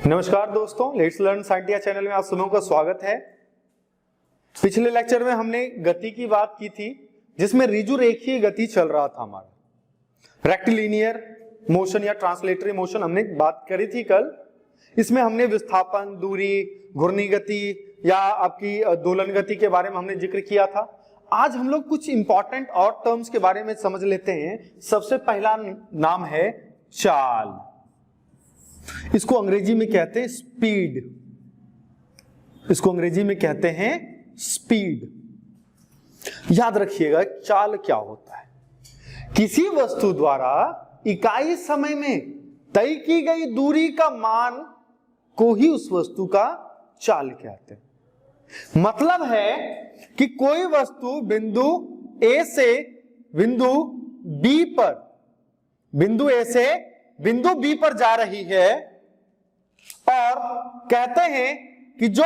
नमस्कार दोस्तों, let's learn scientia channel में आप सभी का स्वागत है। पिछले लेक्चर में हमने गति की बात की थी, जिसमें ऋजु रेखीय गति चल रहा था हमारा। रेक्टिलिनियर मोशन या ट्रांसलेटरी मोशन हमने बात करी थी कल। इसमें हमने विस्थापन, दूरी, घूर्णी गति या आपकी दोलन गति के बारे में हमने जिक्र किया था। आज हम लोग कुछ इंपॉर्टेंट और टर्म्स के बारे में समझ लेते हैं। सबसे पहला नाम है चाल। इसको अंग्रेजी में कहते हैं स्पीड। इसको अंग्रेजी में कहते हैं स्पीड। याद रखिएगा, चाल क्या होता है? किसी वस्तु द्वारा इकाई समय में तय की गई दूरी का मान को ही उस वस्तु का चाल कहते हैं। मतलब है कि कोई वस्तु बिंदु ए से बिंदु बी पर, बिंदु ए से बिंदु बी पर जा रही है और कहते हैं कि जो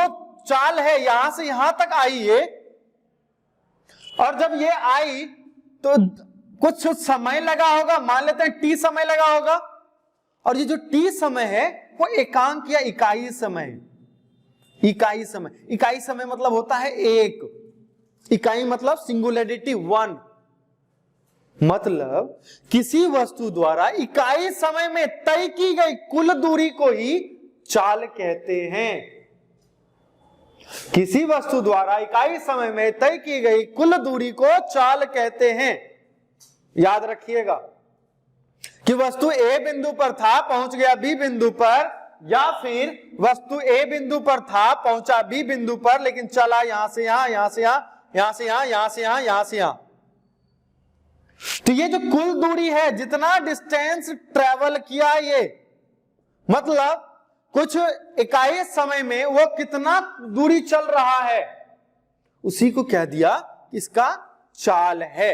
चाल है यहां से यहां तक आई है, और जब ये आई तो कुछ समय लगा होगा, मान लेते हैं टी समय लगा होगा, और ये जो टी समय है वो एकांक या इकाई समय। इकाई समय, इकाई समय मतलब होता है एक, इकाई मतलब सिंगुलरिटी वन। मतलब किसी वस्तु द्वारा इकाई समय में तय की गई कुल दूरी को ही चाल कहते हैं। किसी वस्तु द्वारा इकाई समय में तय की गई कुल दूरी को चाल कहते हैं। याद रखिएगा कि वस्तु ए बिंदु पर था, पहुंच गया बी बिंदु पर, या फिर वस्तु ए बिंदु पर था, पहुंचा बी बिंदु पर, लेकिन चला यहां से यहां, यहां से यहां, यहां से यहां, यहां से यहां, यहां से यहां। तो ये जो कुल दूरी है, जितना डिस्टेंस ट्रेवल किया, ये मतलब कुछ इकाई समय में वो कितना दूरी चल रहा है, उसी को कह दिया इसका चाल है।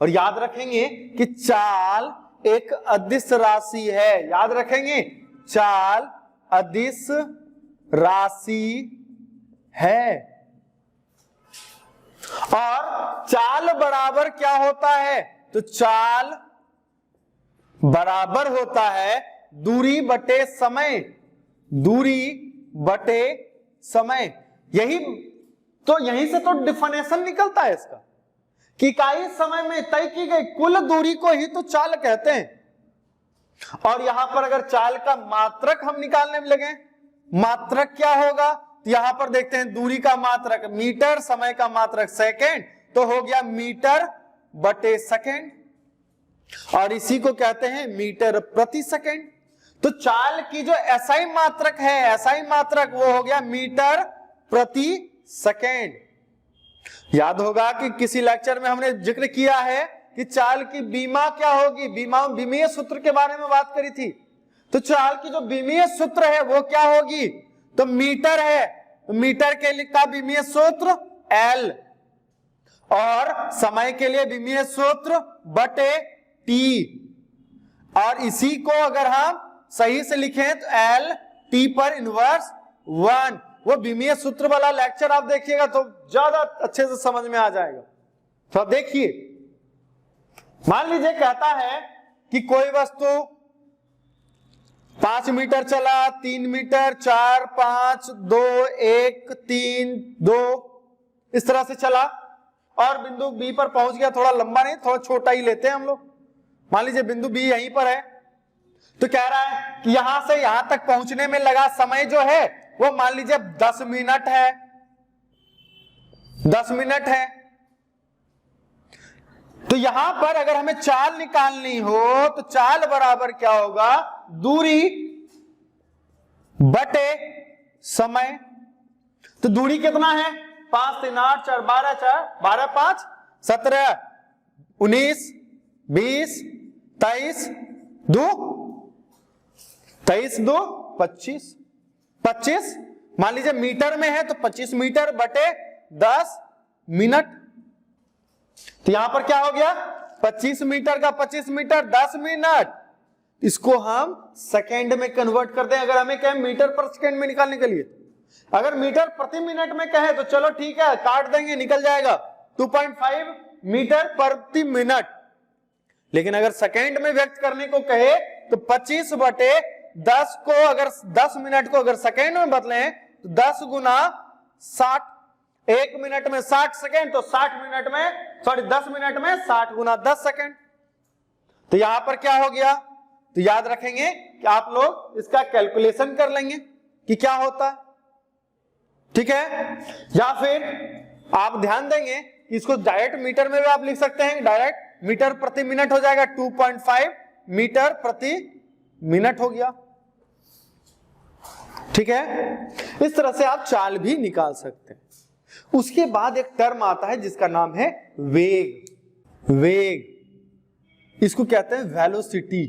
और याद रखेंगे कि चाल एक अदिश राशि है। याद रखेंगे, चाल अदिश राशि है। और चाल बराबर क्या होता है? तो चाल बराबर होता है दूरी बटे समय। दूरी बटे समय, यहीं से तो डिफिनेशन निकलता है इसका कि इकाई समय में तय की गई कुल दूरी को ही तो चाल कहते हैं। और यहां पर अगर चाल का मात्रक हम निकालने में लगे, मात्रक क्या होगा? तो यहां पर देखते हैं, दूरी का मात्रक मीटर, समय का मात्रक सेकंड, तो हो गया मीटर बटे सेकंड, और इसी को कहते हैं मीटर प्रति सेकंड। तो चाल की जो एसआई मात्रक है, एसआई मात्रक वो हो गया मीटर प्रति सेकंड। याद होगा कि किसी लेक्चर में हमने जिक्र किया है कि चाल की बीमा क्या होगी, बीमीय सूत्र के बारे में बात करी थी। तो चाल की जो बीमीय सूत्र है वो क्या होगी? तो मीटर है, तो मीटर के लिए का बीमीय सूत्र एल, और समय के लिए बीमीय सूत्र बटे टी। और इसी को अगर हम सही से लिखें तो एल टी पर इनवर्स वन। वो बीमीय सूत्र वाला लेक्चर आप देखिएगा तो ज्यादा अच्छे से समझ में आ जाएगा। तो देखिए, मान लीजिए कहता है कि कोई वस्तु 5 मीटर चला, 3 मीटर, 4, 5, 2, 1, 3, 2, इस तरह से चला और बिंदु बी पर पहुंच गया। थोड़ा लंबा नहीं, थोड़ा छोटा ही लेते हैं हम लोग। मान लीजिए बिंदु बी यहीं पर है, तो कह रहा है कि यहां से यहां तक पहुंचने में लगा समय जो है वो मान लीजिए 10 मिनट है। 10 मिनट है। तो यहां पर अगर हमें चाल निकालनी हो तो चाल बराबर क्या होगा? दूरी बटे समय। तो दूरी कितना है? 5 3 8 4 12 4 12 5 17 19 20 23 2 23 2 25 25। मान लीजिए मीटर में है तो 25 मीटर बटे 10 मिनट। तो यहां पर क्या हो गया? 25 मीटर का 25 मीटर 10 मिनट। इसको हम सेकेंड में कन्वर्ट कर दें, अगर हमें कहें मीटर पर सेकेंड में निकालने के लिए। अगर मीटर प्रति मिनट में कहे तो चलो ठीक है, काट देंगे, निकल जाएगा 2.5 मीटर प्रति मिनट। लेकिन अगर सेकेंड में व्यक्त करने को कहे तो 25 बटे 10 को अगर 10 मिनट को अगर सेकेंड में बदलें तो 10 गुना 60, 1 मिनट में 60 सेकेंड, तो 60 मिनट में 10 मिनट में 60 गुना 10 सेकेंड। तो यहां पर क्या हो गया, तो याद रखेंगे कि आप लोग इसका कैलकुलेशन कर लेंगे कि क्या होता है, ठीक है। या फिर आप ध्यान देंगे इसको डायरेक्ट मीटर में भी आप लिख सकते हैं, डायरेक्ट मीटर प्रति मिनट हो जाएगा, 2.5 मीटर प्रति मिनट हो गया, ठीक है। इस तरह से आप चाल भी निकाल सकते हैं। उसके बाद एक टर्म आता है जिसका नाम है वेग। वेग इसको कहते हैं वेलोसिटी।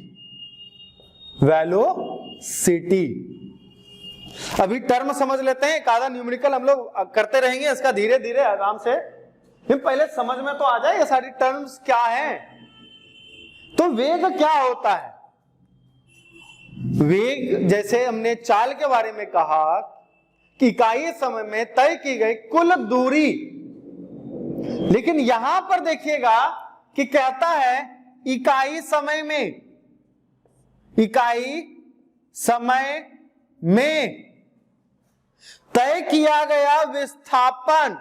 वेलोसिटी अभी टर्म समझ लेते हैं, एक आधा न्यूमेरिकल हम लोग करते रहेंगे इसका धीरे धीरे आराम से, पहले समझ में तो आ जाए ये सारी टर्म्स क्या हैं। तो वेग क्या होता है? वेग जैसे हमने चाल के बारे में कहा कि इकाई समय में तय की गई कुल दूरी, लेकिन यहां पर देखिएगा कि कहता है इकाई समय में, इकाई समय में तय किया गया विस्थापन।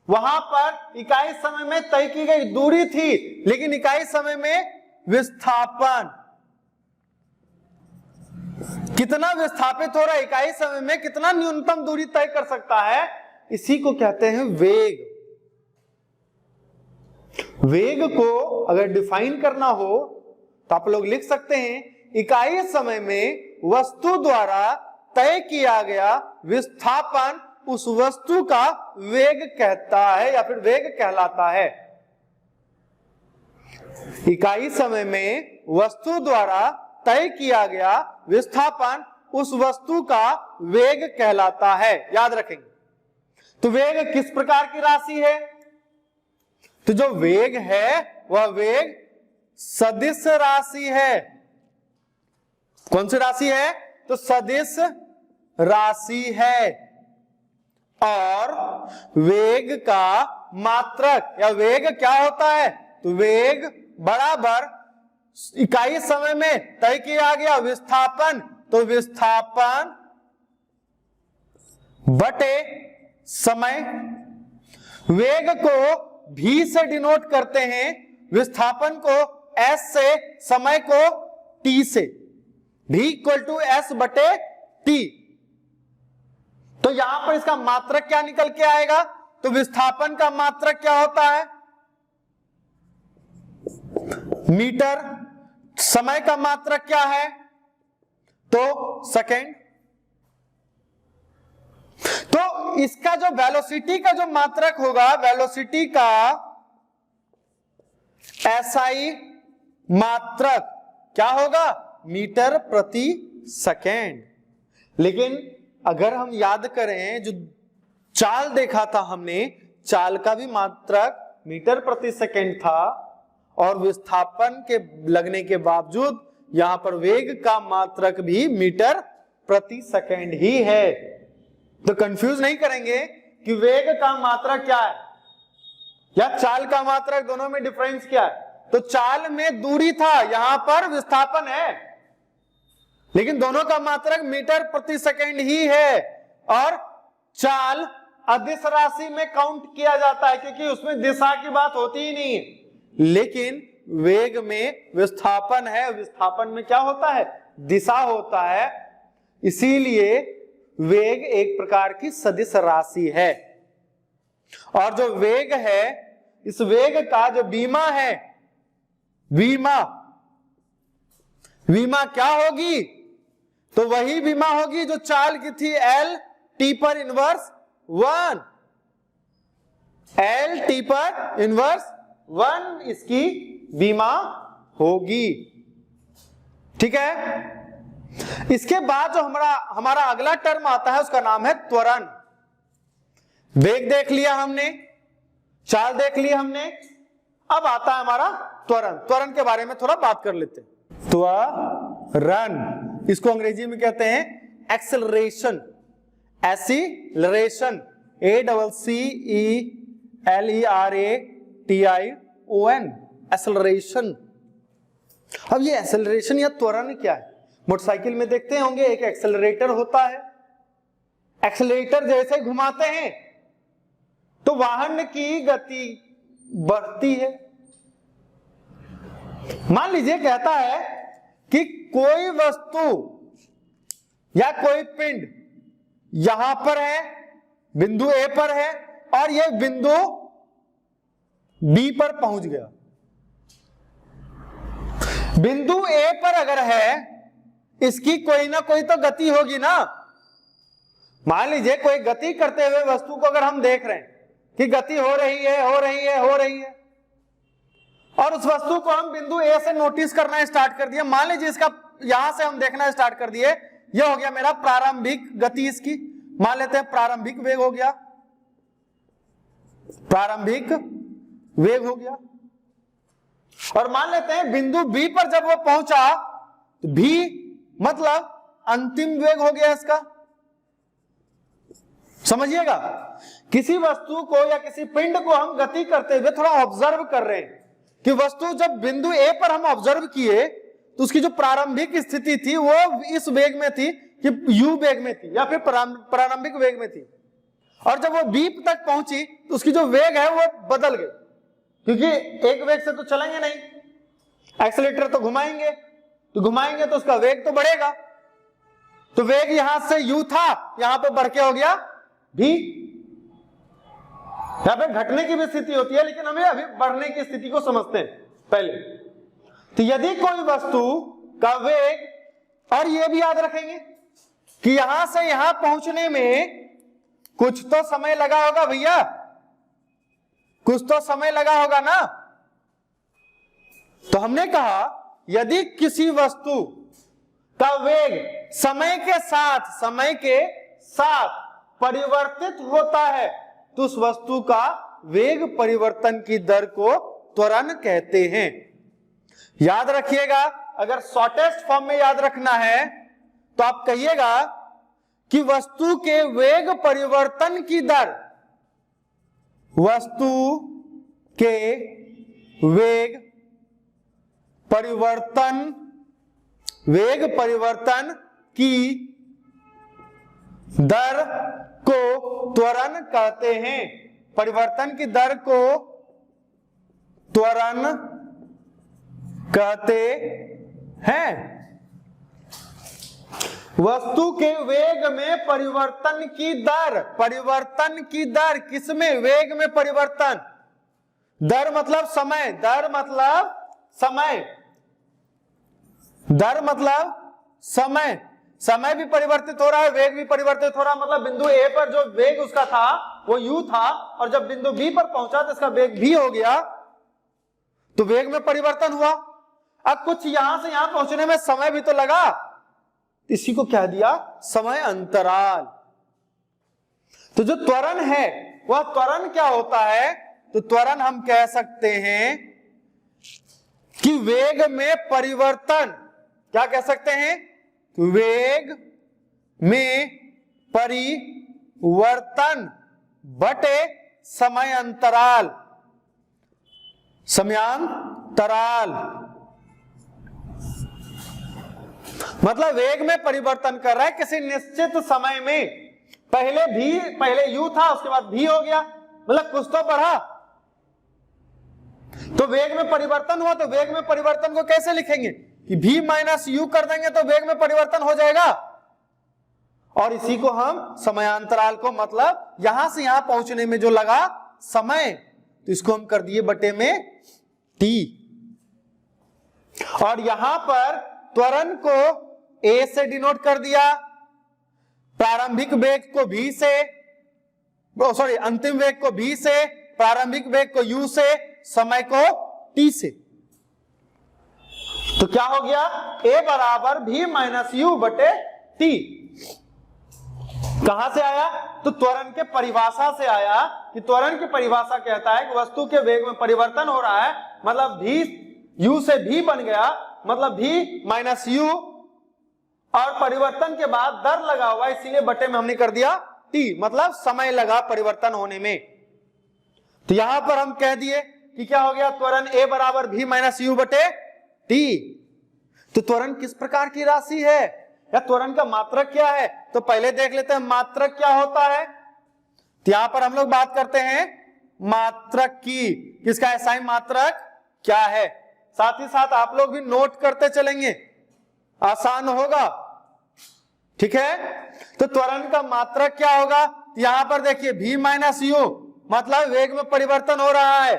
वहां पर इकाई समय में तय की गई दूरी थी, लेकिन इकाई समय में विस्थापन कितना विस्थापित हो रहा है, इकाई समय में कितना न्यूनतम दूरी तय कर सकता है, इसी को कहते हैं वेग। वेग को अगर डिफाइन करना हो तो आप लोग लिख सकते हैं इकाई समय में वस्तु द्वारा तय किया गया विस्थापन उस वस्तु का वेग कहता है या फिर वेग कहलाता है। इकाई समय में वस्तु द्वारा तय किया गया विस्थापन उस वस्तु का वेग कहलाता है, याद रखेंगे। तो वेग किस प्रकार की राशि है? तो जो वेग है वह वेग सदिश राशि है। कौन सी राशि है? तो सदिश राशि है। और वेग का मात्रक या वेग क्या होता है? तो वेग बराबर इकाई समय में तय किया गया विस्थापन, तो विस्थापन बटे समय। वेग को v से डिनोट करते हैं, विस्थापन को s से, समय को t से। v इक्वल टू s बटे t। तो यहां पर इसका मात्रक क्या निकल के आएगा? तो विस्थापन का मात्रक क्या होता है? मीटर। समय का मात्रक क्या है? तो सेकेंड। तो इसका जो वेलोसिटी का जो मात्रक होगा, वेलोसिटी का एसआई मात्रक क्या होगा? मीटर प्रति सेकेंड। लेकिन अगर हम याद करें जो चाल देखा था हमने, चाल का भी मात्रक मीटर प्रति सेकेंड था और विस्थापन के लगने के बावजूद यहां पर वेग का मात्रक भी मीटर प्रति सेकेंड ही है। तो कंफ्यूज नहीं करेंगे कि वेग का मात्रक क्या है या चाल का मात्रक, दोनों में डिफरेंस क्या है। तो चाल में दूरी था, यहां पर विस्थापन है, लेकिन दोनों का मात्रक मीटर प्रति सेकेंड ही है। और चाल अदिश राशि में काउंट किया जाता है क्योंकि उसमें दिशा की बात होती ही नहीं है। लेकिन वेग में विस्थापन है, विस्थापन में क्या होता है? दिशा होता है। इसीलिए वेग एक प्रकार की सदिश राशि है। और जो वेग है, इस वेग का जो बीमा है, बीमा क्या होगी? तो वही बीमा होगी जो चाल की थी, एल टी पर इनवर्स 1। एल टी पर इनवर्स 1 इसकी बीमा होगी, ठीक है। इसके बाद जो हमारा अगला टर्म आता है उसका नाम है त्वरण। वेग देख लिया हमने, चाल देख लिया हमने, अब आता है हमारा त्वरण। त्वरण के बारे में थोड़ा बात कर लेते हैं। त्वरण इसको अंग्रेजी में कहते हैं एक्सेलरेशन। Acceleration, ACCELERATION, acceleration. अब ये एक्सेलरेशन या त्वरण क्या है? मोटरसाइकिल में देखते होंगे एक एक्सेलरेटर होता है, एक्सेलरेटर जैसे घुमाते हैं तो वाहन की गति बढ़ती है। मान लीजिए कहता है कि कोई वस्तु या कोई पिंड यहां पर है, बिंदु ए पर है, और यह बिंदु बी पर पहुंच गया। बिंदु ए पर अगर है, इसकी कोई ना कोई तो गति होगी ना। मान लीजिए कोई गति करते हुए वस्तु को अगर हम देख रहे हैं कि गति हो रही है, हो रही है, हो रही है, और उस वस्तु को हम बिंदु ए से नोटिस करना स्टार्ट कर दिया। मान लीजिए इसका यहां से हम देखना स्टार्ट कर दिए, यह हो गया मेरा प्रारंभिक गति इसकी, मान लेते हैं प्रारंभिक वेग हो गया, प्रारंभिक वेग हो गया। और मान लेते हैं बिंदु बी पर जब वो पहुंचा तो भी मतलब अंतिम वेग हो गया इसका। समझिएगा, किसी वस्तु को या किसी पिंड को हम गति करते हुए थोड़ा ऑब्जर्व कर रहे हैं कि वस्तु जब बिंदु ए पर हम ऑब्जर्व किए तो उसकी जो प्रारंभिक स्थिति थी वो इस वेग में थी कि यू वेग में थी या फिर प्रारंभिक वेग में थी, और जब वो बी तक पहुंची तो उसकी जो वेग है वो बदल गई, क्योंकि एक वेग से तो चलेंगे नहीं, एक्सेलेरेटर तो घुमाएंगे, तो घुमाएंगे तो उसका वेग तो बढ़ेगा। तो वेग यहां से यू था, यहां पे बढ़ के हो गया भी। यहां पे घटने की भी स्थिति होती है, लेकिन हमें अभी बढ़ने की स्थिति को समझते हैं पहले। तो यदि कोई वस्तु का वेग, और ये भी याद रखेंगे कि यहां से यहां पहुंचने में कुछ तो समय लगा होगा भैया, कुछ तो समय लगा होगा ना। तो हमने कहा यदि किसी वस्तु का वेग समय के साथ परिवर्तित होता है तो उस वस्तु का वेग परिवर्तन की दर को त्वरण कहते हैं। याद रखिएगा, अगर शॉर्टेस्ट फॉर्म में याद रखना है तो आप कहिएगा कि वस्तु के वेग परिवर्तन की दर, वस्तु के वेग परिवर्तन की दर को त्वरण कहते हैं। परिवर्तन की दर को त्वरण कहते हैं। वस्तु के वेग में परिवर्तन की दर किसमें? वेग में परिवर्तन। दर मतलब समय, समय भी परिवर्तित हो रहा है, वेग भी परिवर्तित हो रहा है। मतलब बिंदु ए पर जो वेग उसका था वो u था, और जब बिंदु बी पर पहुंचा तो इसका वेग v हो गया, तो वेग में परिवर्तन हुआ। अब कुछ यहां से यहां पहुंचने में समय भी तो लगा, इसी को क्या दिया? समय अंतराल। तो जो त्वरण है वह त्वरण क्या होता है? तो त्वरण हम कह सकते हैं कि वेग में परिवर्तन, क्या कह सकते हैं? वेग में परिवर्तन बटे समयांतराल। मतलब वेग में परिवर्तन कर रहा है किसी निश्चित समय में। पहले u था, उसके बाद v हो गया, मतलब कुछ तो बढ़ा, तो वेग में परिवर्तन हुआ। तो वेग में परिवर्तन को कैसे लिखेंगे कि v माइनस यू कर देंगे तो वेग में परिवर्तन हो जाएगा। और इसी को हम समयांतराल को, मतलब यहां से यहां पहुंचने में जो लगा समय, तो इसको हम कर दिए बटे में t। और यहां पर त्वरण को a से डिनोट कर दिया, प्रारंभिक वेग को v से, अंतिम वेग को v से, प्रारंभिक वेग को u से, समय को t से। तो क्या हो गया? a बराबर v माइनस यू बटे t। कहां से आया? तो त्वरण के परिभाषा से आया कि त्वरण की परिभाषा कहता है कि वस्तु के वेग में परिवर्तन हो रहा है, मतलब v u से v बन गया, मतलब v माइनस यू, और परिवर्तन के बाद दर लगा हुआ, इसीलिए बटे में हमने कर दिया t, मतलब समय लगा परिवर्तन होने में। तो यहां पर हम कह दिए कि क्या हो गया? त्वरण a बराबर v माइनस यू बटे t। तो त्वरण किस प्रकार की राशि है या त्वरण का मात्रक क्या है? तो पहले देख लेते हैं मात्रक क्या होता है। तो यहां पर हम लोग बात करते हैं मात्रक की, किसका एसआई मात्रक क्या है। साथ ही साथ आप लोग भी नोट करते चलेंगे, आसान होगा, ठीक है। तो त्वरण का मात्रक क्या होगा? यहां पर देखिए v माइनस यू, मतलब वेग में परिवर्तन हो रहा है।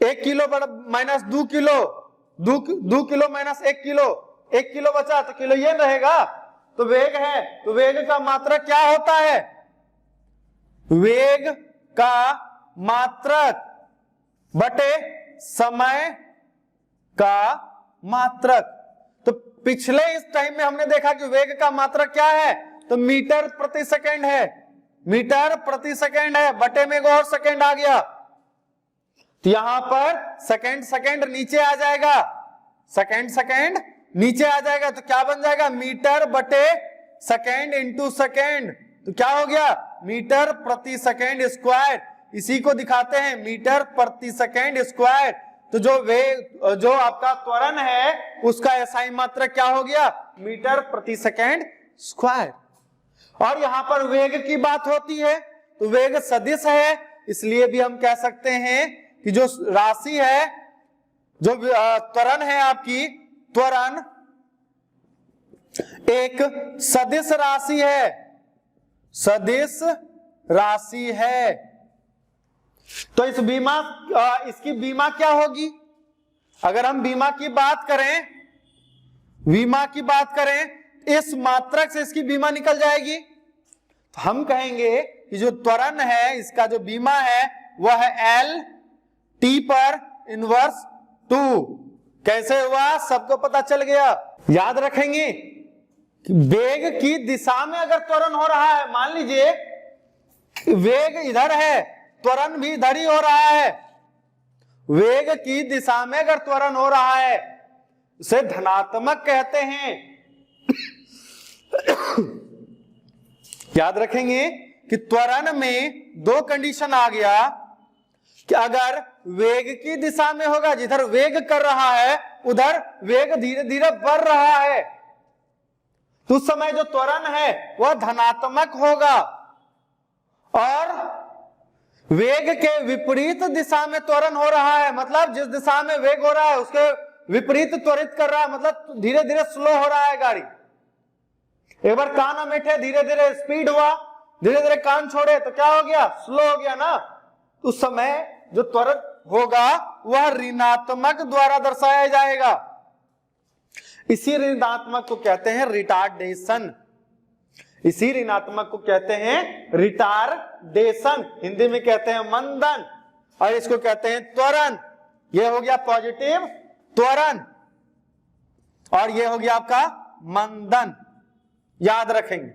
1 kilo minus 2 kilo, 2 kilo minus 1 kilo, 1 kilo बचा तो किलो ये रहेगा, तो वेग है। तो वेग का मात्रक क्या होता है? वेग का मात्रक बटे समय का मात्रक। तो पिछले इस टाइम में हमने देखा कि वेग का मात्रक क्या है? तो मीटर प्रति सेकंड है, मीटर प्रति सेकंड है, बटे में एक और सेकंड आ गया, तो यहां पर सेकंड सेकंड नीचे आ जाएगा, सेकंड सेकंड नीचे आ जाएगा, तो क्या बन जाएगा? मीटर बटे सेकंड इंटू सेकंड, तो क्या हो गया? मीटर प्रति सेकंड स्क्वायर। इसी को दिखाते हैं मीटर प्रति सेकंड स्क्वायर। तो जो आपका त्वरण है उसका एसआई मात्रक क्या हो गया? मीटर प्रति सेकंड स्क्वायर। और यहां पर वेग की बात होती है तो वेग सदिश है, इसलिए भी हम कह सकते हैं कि जो राशि है, जो त्वरण है आपकी, त्वरण एक सदिश राशि है, सदिश राशि है। तो इसकी बीमा क्या होगी? अगर हम बीमा की बात करें, बीमा की बात करें, इस मात्रक से इसकी बीमा निकल जाएगी, तो हम कहेंगे कि जो त्वरण है इसका जो बीमा है वह है एल टी पर इनवर्स 2। कैसे हुआ सबको पता चल गया। याद रखेंगे कि वेग की दिशा में अगर त्वरण हो रहा है, मान लीजिए वेग इधर है, त्वरण भी इधर ही हो रहा है, वेग की दिशा में अगर त्वरण हो रहा है उसे धनात्मक कहते हैं। याद रखेंगे कि त्वरण में दो कंडीशन आ गया कि अगर वेग की दिशा में होगा, जिधर वेग कर रहा है उधर वेग धीरे धीरे बढ़ रहा है, तो उस समय जो त्वरण है वह धनात्मक होगा, और वेग के विपरीत दिशा में त्वरण हो रहा है, मतलब जिस दिशा में वेग हो रहा है उसके विपरीत त्वरित कर रहा है, मतलब धीरे धीरे स्लो हो रहा है गाड़ी। एक बार कान में बैठे, धीरे धीरे स्पीड हुआ, धीरे धीरे कान छोड़े तो क्या हो गया? स्लो हो गया ना। उस समय जो त्वरण होगा वह ऋणात्मक द्वारा दर्शाया जाएगा। इसी ऋणात्मक को कहते हैं रिटार्डेशन, इसी ऋणात्मक को कहते हैं रिटार्डेशन, हिंदी में कहते हैं मंदन, और इसको कहते हैं त्वरण। यह हो गया पॉजिटिव त्वरण और यह हो गया आपका मंदन। याद रखेंगे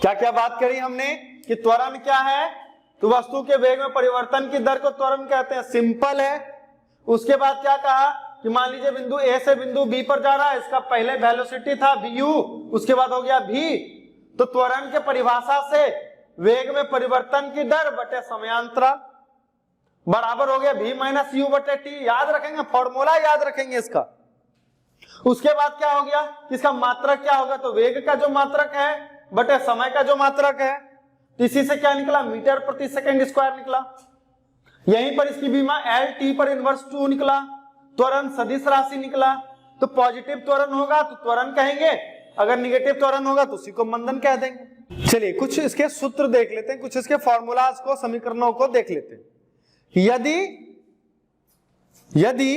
क्या क्या बात करी हमने कि त्वरण क्या है, तो वस्तु के वेग में परिवर्तन की दर को त्वरण कहते हैं, सिंपल है। उसके बाद क्या कहा कि मान लीजिए बिंदु ए से बिंदु बी पर जा रहा है, इसका पहले वेलोसिटी था vu, उसके बाद हो गया v, तो त्वरण के परिभाषा से वेग में परिवर्तन की दर बटे समयांतराल बराबर हो गया v माइनस यू बटे टी। याद रखेंगे, फॉर्मूला याद रखेंगे इसका। उसके बाद क्या हो गया, इसका मात्रक क्या होगा, तो वेग का जो मात्रक है बटे समय का जो मात्रक है, तो इसी से क्या निकला? मीटर प्रति सेकंड स्क्वायर निकला। यहीं पर इसकी बीमा एल टी पर इनवर्स 2 निकला, त्वरण सदिश राशि निकला। तो पॉजिटिव त्वरण होगा तो त्वरण कहेंगे, अगर निगेटिव त्वरण होगा तो उसी को मंदन कह देंगे। चलिए कुछ इसके सूत्र देख लेते हैं, कुछ इसके फॉर्मूलाज को, समीकरणों को देख लेते हैं। यदि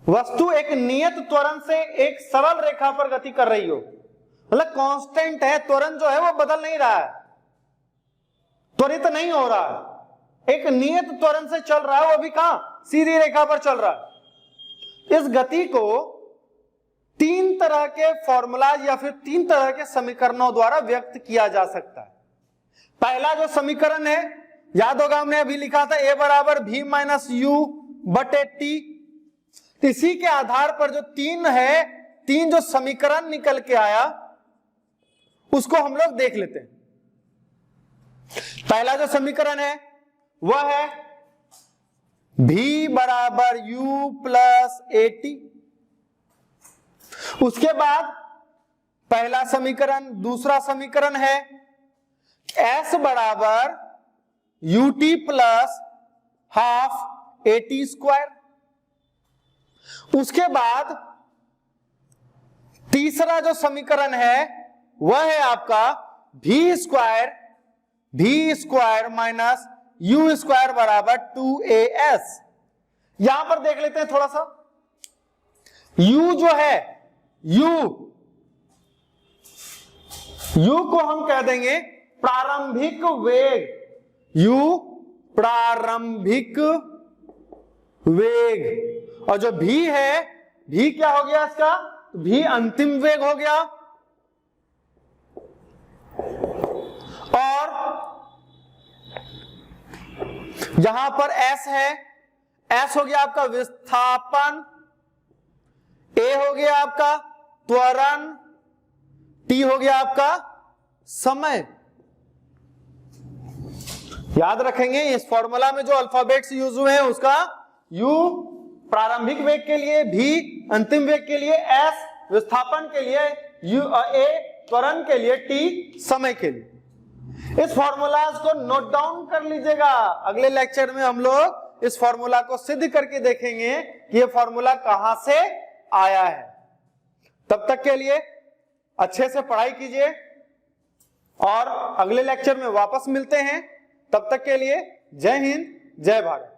वस्तु एक नियत त्वरण से एक सरल रेखा पर गति कर रही हो, मतलब कांस्टेंट है, त्वरण जो है वो बदल नहीं रहा है, त्वरित नहीं हो रहा है, एक नियत त्वरण से चल रहा है, वो भी कहां? सीधी रेखा पर चल रहा है। इस गति को 3 तरह के फॉर्मूला या फिर 3 तरह के समीकरणों द्वारा व्यक्त किया जा सकता है। पहला जो समीकरण है, याद होगा हमने अभी लिखा था a बराबर v माइनस यू बटे टी। इसी के आधार पर जो 3 है, 3 जो समीकरण निकल के आया उसको हम लोग देख लेते हैं। पहला जो समीकरण है वह है v बराबर u प्लस ए टी। उसके बाद पहला समीकरण, दूसरा समीकरण है s बराबर ut plus half AT square. उसके बाद तीसरा जो समीकरण है वह है आपका v square minus u square बराबर 2as। यहां पर देख लेते हैं थोड़ा सा, u जो है u को हम कह देंगे प्रारंभिक वेग, u प्रारंभिक वेग, और जो v है, v क्या हो गया इसका, v अंतिम वेग हो गया। और यहां पर s है, s हो गया आपका विस्थापन, a हो गया आपका त्वरण, t हो गया आपका समय। याद रखेंगे इस फॉर्मूला में जो अल्फाबेट्स यूज हुए हैं उसका u प्रारंभिक वेग के लिए, v अंतिम वेग के लिए, s विस्थापन के लिए, a त्वरण के लिए, t समय के लिए। इस फॉर्मूलाज को नोट डाउन कर लीजिएगा। अगले लेक्चर में हम लोग इस फॉर्मूला को सिद्ध करके देखेंगे कि यह फॉर्मूला कहां से आया है। तब तक के लिए अच्छे से पढ़ाई कीजिए और अगले लेक्चर में वापस मिलते हैं। तब तक के लिए जय हिंद, जय भारत।